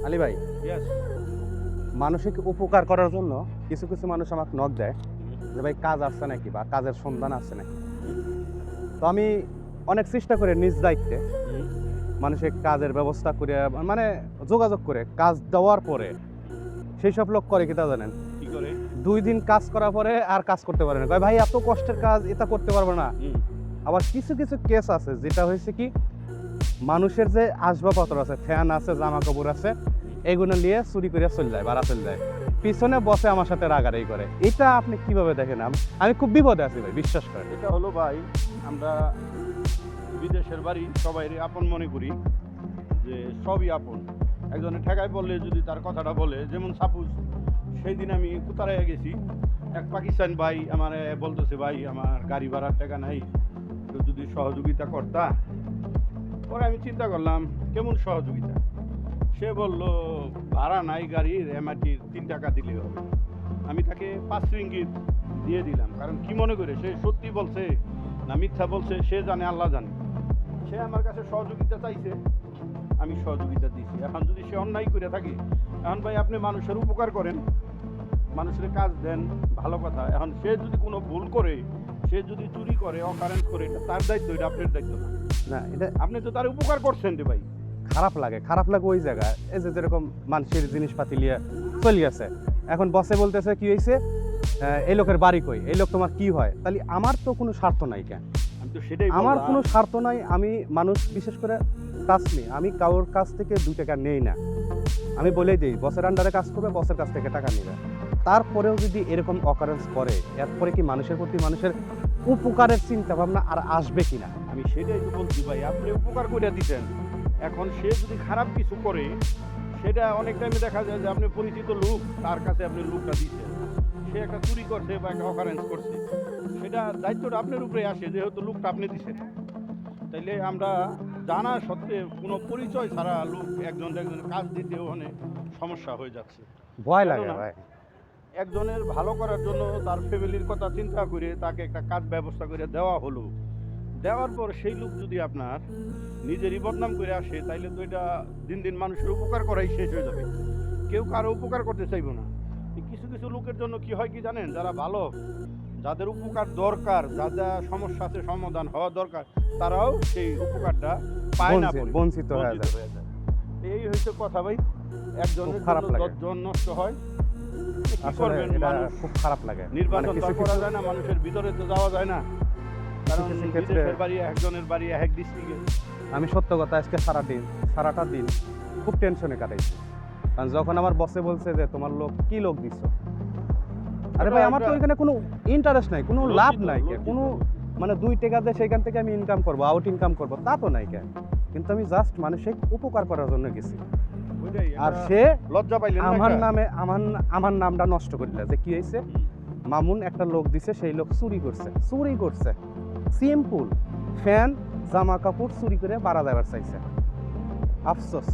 আলী ভাই, ইয়েস। মানসিক উপকার করার জন্য কিছু কিছু মানুষ আমাকে নক দেয় যে ভাই কাজ আসছে নাকি বা কাজের সন্ধান আসছে নাকি। তো আমি অনেক চেষ্টা করে নিজ দায়িত্বে মানুষের কাজের ব্যবস্থা করে মানে যোগাযোগ করে কাজ দেওয়ার পরে সেই সব লোক করে কি তা জানেন, কি করে? 2 দিন কাজ করার পরে আর কাজ করতে পারে না, কয় ভাই এত কষ্টের কাজ এটা করতে পারবো না। আবার কিছু কিছু কেস আছে যেটা হয়েছে কি, মানুষের যে আসবাবপত্র আছে, ফ্যান আছে, জামা কাপড় আছে, এগুলো নিয়ে চুরি করে চলে যায়, ভাড়া চলে যায়, পিছনে বসে আমার সাথে রাগারাগি করে। এটা আপনি কিভাবে দেখেন? আমি খুব বিপদে আছি ভাই, বিশ্বাস করেন। এটা হলো ভাই, আমরা বিদেশের বাড়ি সবাই আপন মনে করি যে সবই আপন। একজনে ঠেকায় বললে যদি তার কথাটা বলে, যেমন সাপোজ সেই দিন আমি কুতারায় গেছি, এক পাকিস্তান ভাই আমার বলতেছে ভাই আমার গাড়ি ভাড়ার টাকা নাই, তো যদি সহযোগিতা করতা। পরে আমি চিন্তা করলাম কেমন সহযোগিতা। সে বলল ভাড়া নাই গাড়ির, এমআরটির 3 টাকা দিলে হবে। আমি তাকে 5 রিঙ্গিত দিয়ে দিলাম, কারণ কি মনে করে সে সত্যি বলছে না মিথ্যা বলছে সে জানে, আল্লাহ জানে। সে আমার কাছে সহযোগিতা চাইছে, আমি সহযোগিতা দিয়েছি। এখন যদি সে অন্যায় করে থাকে, এখন ভাই আপনি মানুষের উপকার করেন, মানুষের কাজ দেন, ভালো কথা। এখন সে যদি কোনো ভুল করে, সে যদি চুরি করে, অকারেন্স করে, এটা তার দায়িত্ব, এটা আপনার দায়িত্ব না। না, এটা আপনি তো তার উপকার করছেন রে ভাই। খারাপ লাগে ওই জায়গায়, এই যে যেরকম মানুষের জিনিসপাতি নিয়ে চলে গেছে, এখন বসে বলতেছে কি হয়েছে, এই লোকের বাড়ি কই, এই লোক তোমার কি হয়, তাহলে আমার তো কোনো স্বার্থ নাই কেন? আমি তো সেটাই আমার বললাম। কোনো স্বার্থ নাই। আমি মানুষ, বিশেষ করে কাজ নেই, আমি কারোর কাছ থেকে 2 টাকা নেই না। আমি বলেই দিই বসের আন্ডারে কাজ করবে, বসের কাছ থেকে টাকা নেবে। তারপরেও যদি এরকম অকারেন্স করে, এরপরে কি মানুষের প্রতি মানুষের উপকারের চিন্তা ভাবনা আর আসবে কিনা? আমি সেটাই তো বলছি ভাই, আপনি উপকার করে দিতেন। এখন সে যদি খারাপ কিছু করে, সেটা অনেক টাইমে দেখা যায় যে আপনি পরিচিত লোক, তার কাছে আপনি লোকটা দিচ্ছেন, সে একটা চুরি করছে বা একটা অকারেন্স করছে, সেটা দায়িত্বটা আপনার উপরে আসে, যেহেতু লোকটা আপনি দিচ্ছেন। তাইলে আমরা জানা সত্ত্বে কোনো পরিচয় ছাড়া লোক একজনের কাজ দিতে অনেক সমস্যা হয়ে যাচ্ছে। ভয় লাগে কেননা ভাই। একজনের ভালো করার জন্য তার ফ্যামিলির কথা চিন্তা করে তাকে একটা কাজ ব্যবস্থা করে দেওয়া হলো, দেওয়ার পর সেই লোক যদি আপনার নিজেরই বদনাম করে আসে, তাইলে তো এটা দিন দিন মানুষের উপকার করাই শেষ হয়ে যাবে। কেউ কারো উপকার করতে চাইবো না। এই কিছু কিছু লোকের জন্য কি হয় কি জানেন, যারা ভালো, যাদের উপকার দরকার, যাদের সমস্যা আছে সমাধান হওয়া দরকার, তারাও সেই উপকারটা পায় না, বঞ্চিত হয়ে বঞ্চিত যায়। হয়ে যায়। এই হচ্ছে কথা ভাই, একজনের খুব খারাপ জন্য লাগে। 10 জন নষ্ট হয়। কি আসলে করবেন? এটা মানুষ খুব খারাপ লাগে। নির্বাচন মানে তো আর কিছু করা কিছু যায় না, মানুষের ভিতরে তো যাওয়া যায় না, কারণ কিছু ক্ষেত্রে বিদেশের বাড়ি একজনের বাড়ি এক ডিস্ট্রিক্টে। আমি সত্য কথা, আজকে সারাটা দিন খুব টেনশনে কাটাইছি। কারণ যখন আমার বসে বলছে যে তোমার লোক কি লোক দিছো, আরে ভাই আমার তো এখানে কোনো ইন্টারেস্ট নাই, কোনো লাভ নাই, কোনো মানে 2 টাকা দিয়ে সেখান থেকে আমি ইনকাম করবো, আউট ইনকাম করবো, তা তো নাই কেন। কিন্তু আমি জাস্ট মানুষের উপকার করার জন্য গেছি। আর সে লজ্জা পাইলেন না আমার একটা? নামে আমার নামটা নষ্ট করলে যে কি হয়েছে, মামুন একটা লোক দিছে, সেই লোক চুরি করছে সিম্পল ফ্যান জামা কাপড় চুরি করে বাড়া দেওয়ার চাইছে। আফসোস